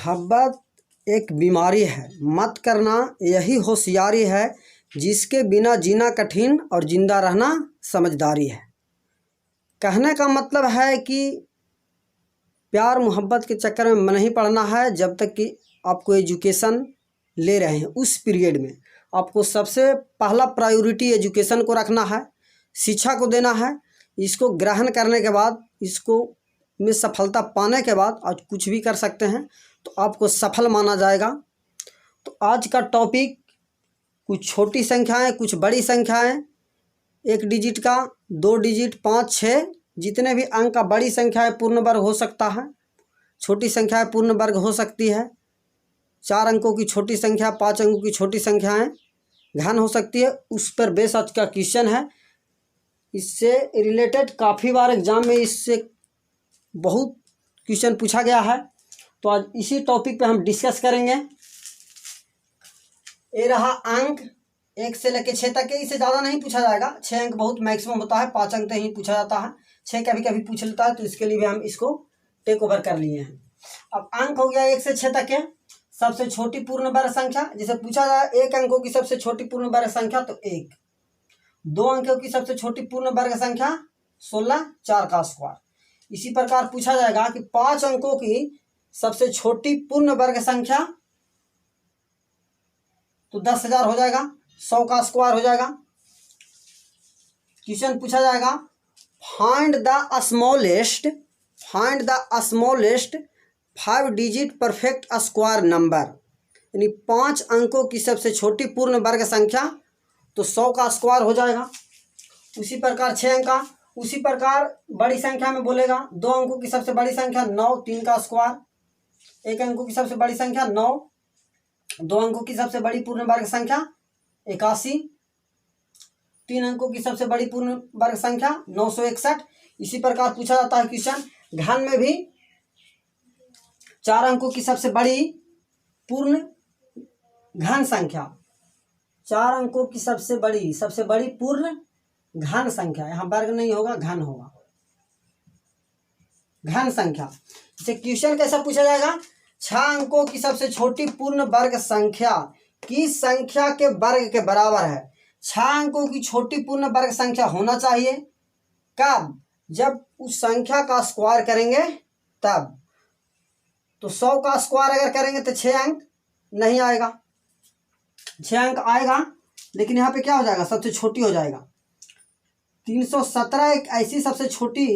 मोहब्बत एक बीमारी है, मत करना यही होशियारी है, जिसके बिना जीना कठिन और जिंदा रहना समझदारी है। कहने का मतलब है कि प्यार मोहब्बत के चक्कर में नहीं पड़ना है। जब तक कि आपको एजुकेशन ले रहे हैं उस पीरियड में आपको सबसे पहला प्रायोरिटी एजुकेशन को रखना है, शिक्षा को देना है। इसको ग्रहण करने के बाद, इसको में सफलता पाने के बाद आज कुछ भी कर सकते हैं, तो आपको सफल माना जाएगा। तो आज का टॉपिक कुछ छोटी संख्याएं, कुछ बड़ी संख्याएं, 1 डिजिट का, 2 डिजिट, 5, 6, जितने भी अंक का बड़ी संख्या है पूर्ण वर्ग हो सकता है, छोटी संख्या है पूर्ण वर्ग हो सकती है। 4 अंकों की छोटी संख्या, 5 अंकों की छोटी संख्याएं घन हो सकती है। उस पर बेस आज का क्वेश्चन है। इससे रिलेटेड काफ़ी बार एग्जाम में इससे बहुत क्वेश्चन पूछा गया है, तो आज इसी टॉपिक पे हम डिस्कस करेंगे। ये रहा अंक 1 से लेकर 6 तक के, इससे ज़्यादा नहीं पूछा जाएगा। 6 अंक बहुत मैक्सिमम होता है, 5 अंक तक ही पूछा जाता है। 6 कभी कभी पूछ लेता है, तो इसके लिए भी हम इसको टेक ओवर कर लिए हैं। अब अंक हो गया 1 से 6 तक के सबसे छोटी पूर्ण वर्ग संख्या। जैसे पूछा जाए 1 अंकों की सबसे छोटी पूर्ण वर्ग संख्या, तो 1। 2 अंकों की सबसे छोटी पूर्ण वर्ग संख्या 16, 4 का स्क्वायर। इसी प्रकार पूछा जाएगा कि 5 अंकों की सबसे छोटी पूर्ण वर्ग संख्या, तो 10,000 हो जाएगा, 100 का स्क्वायर हो जाएगा। क्वेश्चन पूछा जाएगा find the smallest 5 digit perfect square number, यानी 5 अंकों की सबसे छोटी पूर्ण वर्ग संख्या, तो 100 का स्क्वायर हो जाएगा। उसी प्रकार 6 अंक का, उसी प्रकार बड़ी संख्या में बोलेगा 2 अंकों की सबसे बड़ी संख्या 9, 3 का स्क्वायर। 1 अंकों की सबसे बड़ी संख्या 9, 2 अंकों की सबसे बड़ी पूर्ण वर्ग संख्या 81, 3 अंकों की सबसे बड़ी पूर्ण वर्ग संख्या 961। इसी प्रकार पूछा जाता है क्वेश्चन घन में भी 4 अंकों की सबसे बड़ी पूर्ण घन संख्या, 4 अंकों की सबसे बड़ी पूर्ण घन संख्या, यहाँ वर्ग नहीं होगा, घन होगा, घन संख्या। इसे क्वेश्चन कैसा पूछा जाएगा, 6 अंकों की सबसे छोटी पूर्ण वर्ग संख्या किस संख्या के वर्ग के बराबर है। 6 अंकों की छोटी पूर्ण वर्ग संख्या होना चाहिए कब, जब उस संख्या का स्क्वायर करेंगे तब। तो 100 का स्क्वायर अगर करेंगे तो 6 अंक नहीं आएगा, 6 अंक आएगा, लेकिन यहाँ पे क्या हो जाएगा, सबसे छोटी हो जाएगा। 317 एक ऐसी सबसे छोटी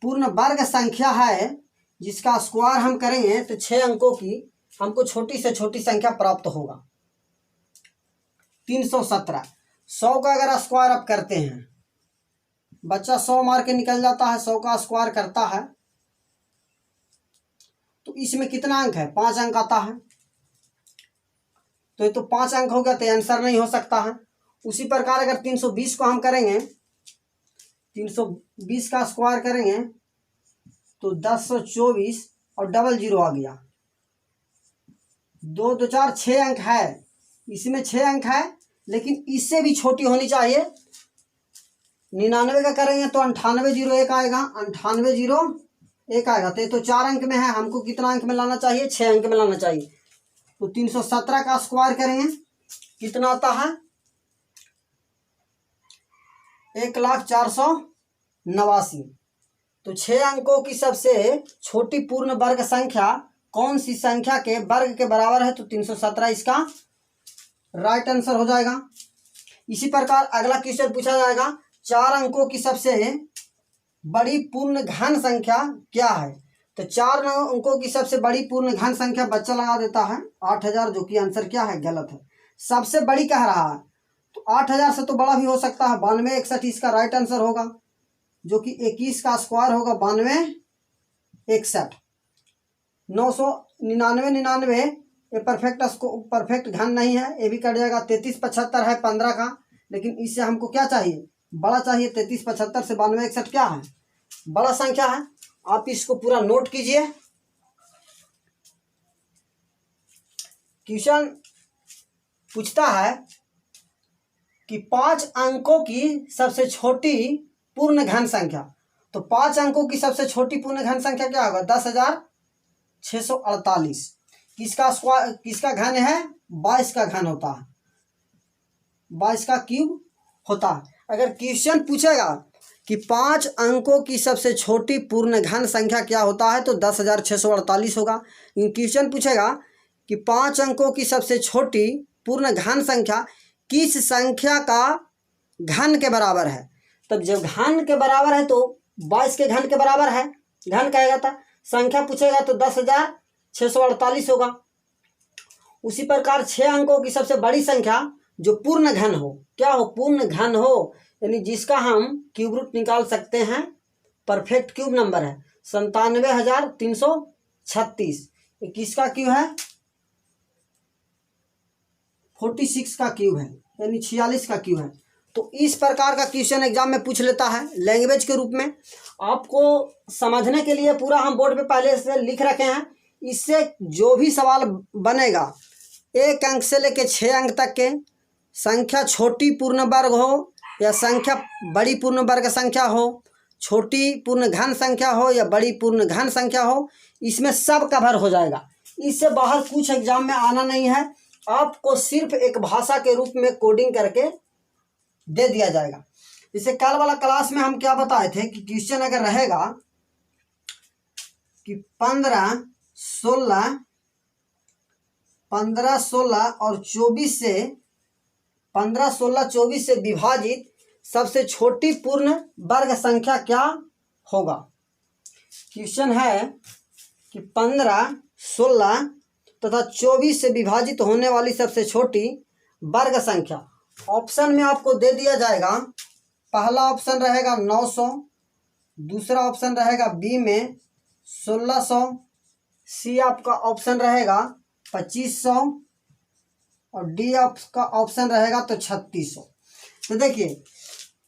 पूर्ण वर्ग संख्या है जिसका स्क्वायर हम करेंगे तो 6 अंकों की हमको छोटी से छोटी संख्या प्राप्त होगा। 317, 100 का अगर स्क्वायर आप करते हैं, बच्चा 100 मार के निकल जाता है, 100 का स्क्वायर करता है, तो इसमें कितना अंक है, 5 अंक आता है। तो ये तो 5 अंक हो गया, तो आंसर नहीं हो सकता है। उसी प्रकार अगर 320 को हम करेंगे, 320 का स्क्वायर करेंगे तो 1024 और डबल 0 आ गया। 2 2 4 6 अंक है, इसमें 6 अंक है, लेकिन इससे भी छोटी होनी चाहिए। 99 का करेंगे तो 9801 आएगा, 9801 आएगा, तो ये तो 4 अंक में है, हमको कितना अंक में लाना चाहिए, 6 अंक में लाना चाहिए। तो 317 का स्क्वायर करेंगे कितना आता है, 1,04,89। तो 6 अंकों की सबसे छोटी पूर्ण वर्ग संख्या कौन सी संख्या के वर्ग के बराबर है, तो 317 इसका राइट आंसर हो जाएगा। इसी प्रकार अगला क्वेश्चन पूछा जाएगा 4 अंकों की सबसे बड़ी पूर्ण घन संख्या क्या है। तो 4 अंकों की सबसे बड़ी पूर्ण घन संख्या बच्चा लगा देता है 8000, जो कि आंसर क्या है, गलत है। सबसे बड़ी कह रहा है, तो 8000 से तो बड़ा भी हो सकता है, 9261 इसका राइट आंसर होगा, जो कि 21 का स्क्वायर होगा 9261। 999 ये परफेक्ट घन नहीं है, ये भी कट जाएगा। 3375 है 15 का, लेकिन इससे हमको क्या चाहिए, बड़ा चाहिए। 3375 से 9261 क्या है, बड़ा संख्या है। आप इसको पूरा नोट कीजिए। क्वेश्चन पूछता है कि 5 अंकों की सबसे छोटी पूर्ण घन संख्या, तो 5 अंकों की सबसे छोटी पूर्ण घन संख्या क्या होगा, 10,648। किसका घन है? 22 का घन होता है, 22 का क्यूब होता है। अगर क्वेश्चन पूछेगा कि 5 अंकों की सबसे छोटी पूर्ण घन संख्या क्या होता है तो 10,648 होगा। क्वेश्चन पूछेगा कि 5 अंकों की सबसे छोटी पूर्ण घन संख्या किस संख्या का घन के बराबर है, तब जब घन के बराबर है तो 22 के घन के बराबर है, घन कहेगा था। संख्या पूछेगा तो 10,648 होगा। उसी प्रकार 6 अंकों की सबसे बड़ी संख्या जो पूर्ण घन हो, क्या हो? पूर्ण घन हो, यानी जिसका हम क्यूब रूट निकाल सकते हैं, परफेक्ट क्यूब नंबर है 97,336। ये किसका क्यूब है? 46 का क्यूब है, यानी 46 का क्यूब है। तो इस प्रकार का क्वेश्चन एग्जाम में पूछ लेता है लैंग्वेज के रूप में। आपको समझने के लिए पूरा हम बोर्ड पे पहले से लिख रखे हैं। इससे जो भी सवाल बनेगा 1 अंक से लेके 6 अंक तक के, संख्या छोटी पूर्ण वर्ग हो या संख्या बड़ी पूर्ण वर्ग संख्या हो, छोटी पूर्ण घन संख्या हो या बड़ी पूर्ण घन संख्या हो, इसमें सब कवर हो जाएगा। इससे बाहर कुछ एग्जाम में आना नहीं है। आपको सिर्फ एक भाषा के रूप में कोडिंग करके दे दिया जाएगा। जैसे कल वाला क्लास में हम क्या बताए थे कि क्वेश्चन अगर रहेगा कि 15, 16 और 24 से 15, 16, 24 से विभाजित सबसे छोटी पूर्ण वर्ग संख्या क्या होगा। क्वेश्चन है कि 15, 16 तथा 24 से विभाजित होने वाली सबसे छोटी वर्ग संख्या। ऑप्शन में आपको दे दिया जाएगा। पहला ऑप्शन रहेगा 900, दूसरा ऑप्शन रहेगा बी में 1600, सी आपका ऑप्शन रहेगा 2500 और डी आपका ऑप्शन रहेगा तो 3600। तो देखिए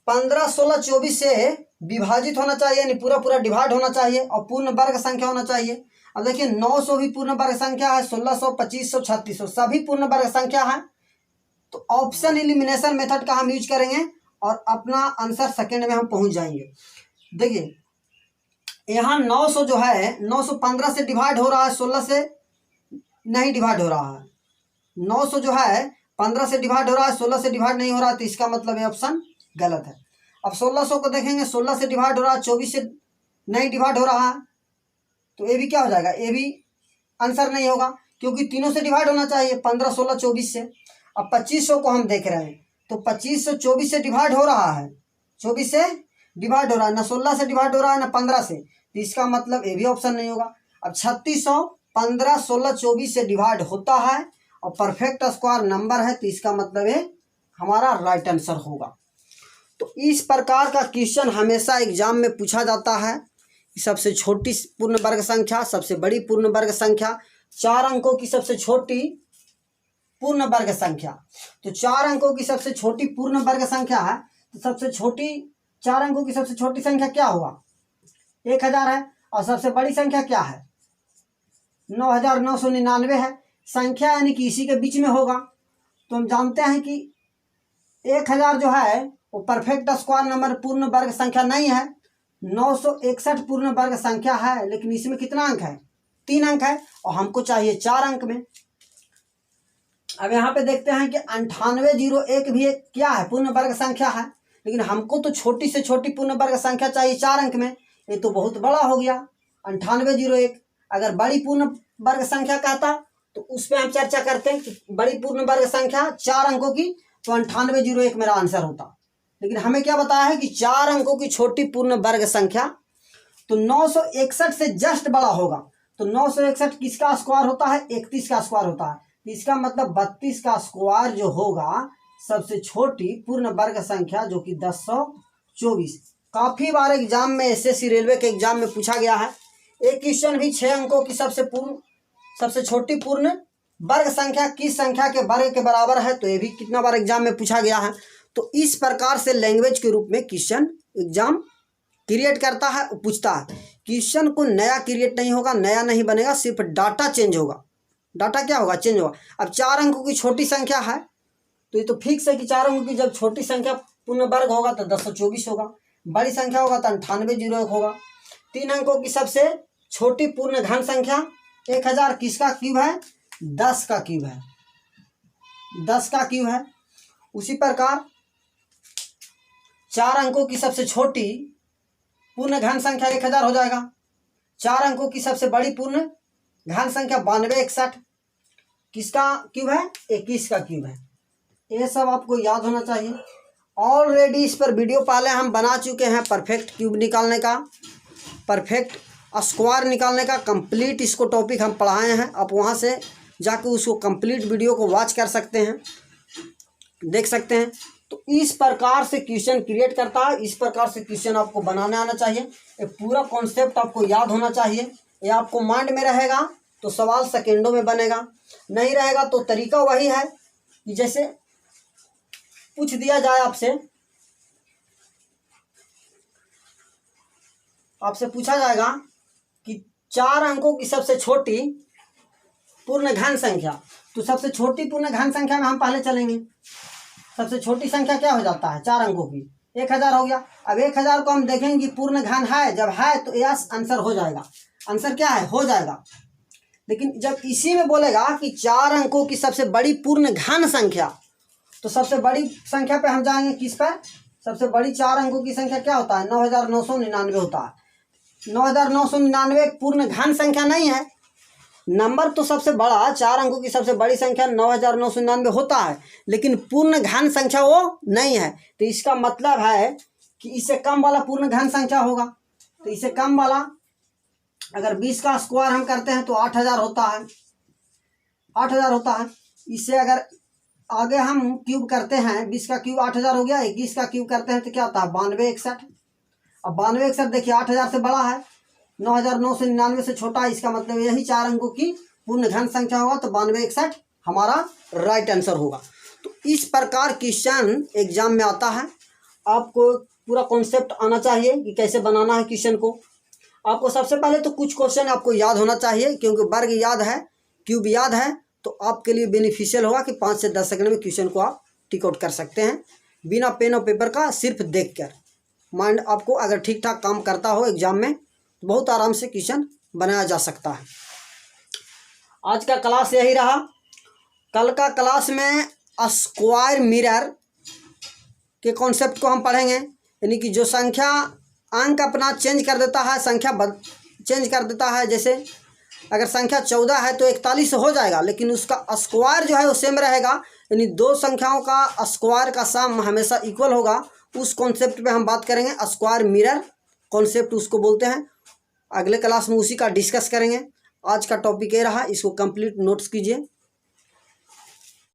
15, 16, 24 से विभाजित होना चाहिए, यानी पूरा डिवाइड होना चाहिए और पूर्ण वर्ग संख्या होना चाहिए। अब देखिए 900 भी पूर्ण वर्ग संख्या है, 1600, 2500, 3600 सभी पूर्ण वर्ग संख्या है। तो ऑप्शन एलिमिनेशन मेथड का हम यूज करेंगे और अपना आंसर सेकंड में हम पहुंच जाएंगे। देखिए यहाँ 900 जो है 915 से डिवाइड हो रहा है, 16 से नहीं डिवाइड हो रहा है। 900 जो है 15 से डिवाइड हो रहा है, 16 से डिवाइड नहीं हो रहा है, तो इसका मतलब ये ऑप्शन गलत है। अब 1600 को देखेंगे, 16 से डिवाइड हो रहा है, 24 से नहीं डिवाइड हो रहा है, तो ये भी क्या हो जाएगा? ये भी आंसर नहीं होगा, क्योंकि तीनों से डिवाइड होना चाहिए, 15, 16, 24 से। अब 2500 को हम देख रहे हैं, तो 2500 24 से डिवाइड हो रहा है, 24 से डिवाइड हो रहा है, ना 16 से डिवाइड हो रहा है ना 15 से, तो इसका मतलब ये भी ऑप्शन नहीं होगा। अब 3600 15, 16, 24 से डिवाइड होता है और परफेक्ट स्क्वायर नंबर है, तो इसका मतलब है हमारा राइट आंसर होगा। तो इस प्रकार का क्वेश्चन हमेशा एग्जाम में पूछा जाता है। सबसे छोटी पूर्ण वर्ग संख्या, सबसे बड़ी पूर्ण वर्ग संख्या, 4 अंकों की सबसे छोटी पूर्ण वर्ग संख्या। तो 4 अंकों की सबसे छोटी पूर्ण वर्ग संख्या है, तो सबसे छोटी 4 अंकों की सबसे छोटी संख्या क्या हुआ? 1000 है। और सबसे बड़ी संख्या क्या है? 9999 है। संख्या यानी कि इसी के बीच में होगा। तो हम जानते हैं कि 1000 जो है वो परफेक्ट स्क्वायर नंबर पूर्ण वर्ग संख्या नहीं है, 961 पूर्ण वर्ग संख्या है, लेकिन इसमें कितना अंक है? 3 अंक है और हमको चाहिए 4 अंक में। अब यहाँ पे देखते हैं कि 9801 भी एक क्या है? पूर्ण वर्ग संख्या है, लेकिन हमको तो छोटी से छोटी पूर्ण वर्ग संख्या चाहिए 4 अंक में। ये तो बहुत बड़ा हो गया 9801। अगर बड़ी पूर्ण वर्ग संख्या कहता तो उस पर हम चर्चा करते हैं कि बड़ी पूर्ण वर्ग संख्या 4 अंकों की, तो 9801 मेरा आंसर होता। लेकिन हमें क्या बताया है कि 4 अंकों की छोटी पूर्ण वर्ग संख्या, तो 961 से जस्ट बड़ा होगा। तो 961 किसका स्क्वायर होता है? 31 का स्क्वायर होता है। इसका मतलब 32 का स्क्वायर जो होगा सबसे छोटी पूर्ण वर्ग संख्या, जो कि 1024। काफ़ी बार एग्जाम में एसएससी रेलवे के एग्जाम में पूछा गया है। एक क्वेश्चन भी 6 अंकों की सबसे छोटी पूर्ण वर्ग संख्या किस संख्या के वर्ग के बराबर है, तो ये भी कितना बार एग्जाम में पूछा गया है। तो इस प्रकार से लैंग्वेज के रूप में क्वेश्चन एग्जाम क्रिएट करता है, पूछता है। क्वेश्चन को नया क्रिएट नहीं होगा, नया नहीं बनेगा, सिर्फ डाटा चेंज होगा। डाटा क्या होगा? चेंज होगा। अब 4 अंकों की छोटी संख्या है, तो ये तो फिक्स है कि 4 अंकों की जब छोटी संख्या पूर्ण वर्ग होगा तो 1024 होगा, बड़ी संख्या होगा तो 9801 होगा। 3 अंकों की सबसे छोटी पूर्ण घन संख्या 1000 किसका क्यूब है? 10 का क्यूब है, 10 का क्यूब है। उसी प्रकार 4 अंकों की सबसे छोटी पूर्ण घन संख्या 1000 हो जाएगा। 4 अंकों की सबसे बड़ी पूर्ण घन संख्या 9261 किसका क्यूब है? 21 का क्यूब है। ये सब आपको याद होना चाहिए। ऑलरेडी इस पर वीडियो पहले हम बना चुके हैं, परफेक्ट क्यूब निकालने का, परफेक्ट स्क्वायर निकालने का कंप्लीट इसको टॉपिक हम पढ़ाए हैं। आप वहाँ से जाकर उसको कंप्लीट वीडियो को वॉच कर सकते हैं, देख सकते हैं। तो इस प्रकार से क्वेश्चन क्रिएट करता है, इस प्रकार से क्वेश्चन आपको बनाने आना चाहिए। ये पूरा कॉन्सेप्ट आपको याद होना चाहिए। ये आपको माइंड में रहेगा तो सवाल सेकेंडों में बनेगा, नहीं रहेगा तो तरीका वही है कि जैसे पूछ दिया जाए आपसे पूछा जाएगा कि 4 अंकों की सबसे छोटी पूर्ण घन संख्या, तो सबसे छोटी पूर्ण घन संख्या में हम पहले चलेंगे। सबसे छोटी संख्या क्या हो जाता है 4 अंकों की? 1000 हो गया। अब 1000 को हम देखेंगे कि पूर्ण घन है, जब है तो यस आंसर हो जाएगा। आंसर क्या है? हो जाएगा। लेकिन जब इसी में बोलेगा कि 4 अंकों की सबसे बड़ी पूर्ण घन संख्या, तो सबसे बड़ी संख्या पे हम जाएंगे किस पर? सबसे बड़ी 4 अंकों की संख्या क्या होता है? 9999 होता है। 9999 पूर्ण घन संख्या नहीं है। नंबर तो सबसे बड़ा 4 अंकों की सबसे बड़ी संख्या 9999 होता है, लेकिन पूर्ण घन संख्या वो नहीं है। तो इसका मतलब है कि इससे कम वाला पूर्ण घन संख्या होगा। तो इससे कम वाला अगर 20 का स्क्वायर हम करते हैं तो 8000 होता है, 8000 होता है। इससे अगर आगे हम क्यूब करते हैं, 20 का क्यूब 8000 हो गया। 21 का क्यूब करते हैं तो क्या होता है? 9261। अब 9261 देखिए 8000 से बड़ा है, 9999 से छोटा है। इसका मतलब यही 4 अंकों की पूर्ण घन संख्या होगा, तो 9261 हमारा राइट आंसर होगा। तो इस प्रकार क्वेश्चन एग्जाम में आता है। आपको पूरा कॉन्सेप्ट आना चाहिए कि कैसे बनाना है क्वेश्चन को। आपको सबसे पहले तो कुछ क्वेश्चन आपको याद होना चाहिए, क्योंकि वर्ग याद है, क्यूब याद है, तो आपके लिए बेनिफिशियल होगा कि 5 से 10 सेकंड में क्वेश्चन को आप टिक आउट कर सकते हैं बिना पेन और पेपर का, सिर्फ देखकर। माइंड आपको अगर ठीक ठाक काम करता हो एग्जाम में तो बहुत आराम से क्वेश्चन बनाया जा सकता है। आज का क्लास यही रहा। कल का क्लास में स्क्वायर मिरर के कॉन्सेप्ट को हम पढ़ेंगे, यानी कि जो संख्या अंक अपना चेंज कर देता है, संख्या चेंज कर देता है। जैसे अगर संख्या 14 है तो 41 हो जाएगा, लेकिन उसका स्क्वायर जो है वो सेम रहेगा, यानी दो संख्याओं का स्क्वायर का सम हमेशा इक्वल होगा। उस कॉन्सेप्ट पे हम बात करेंगे। स्क्वायर मिरर कॉन्सेप्ट उसको बोलते हैं। अगले क्लास में उसी का डिस्कस करेंगे। आज का टॉपिक ये रहा, इसको कंप्लीट नोट्स कीजिए।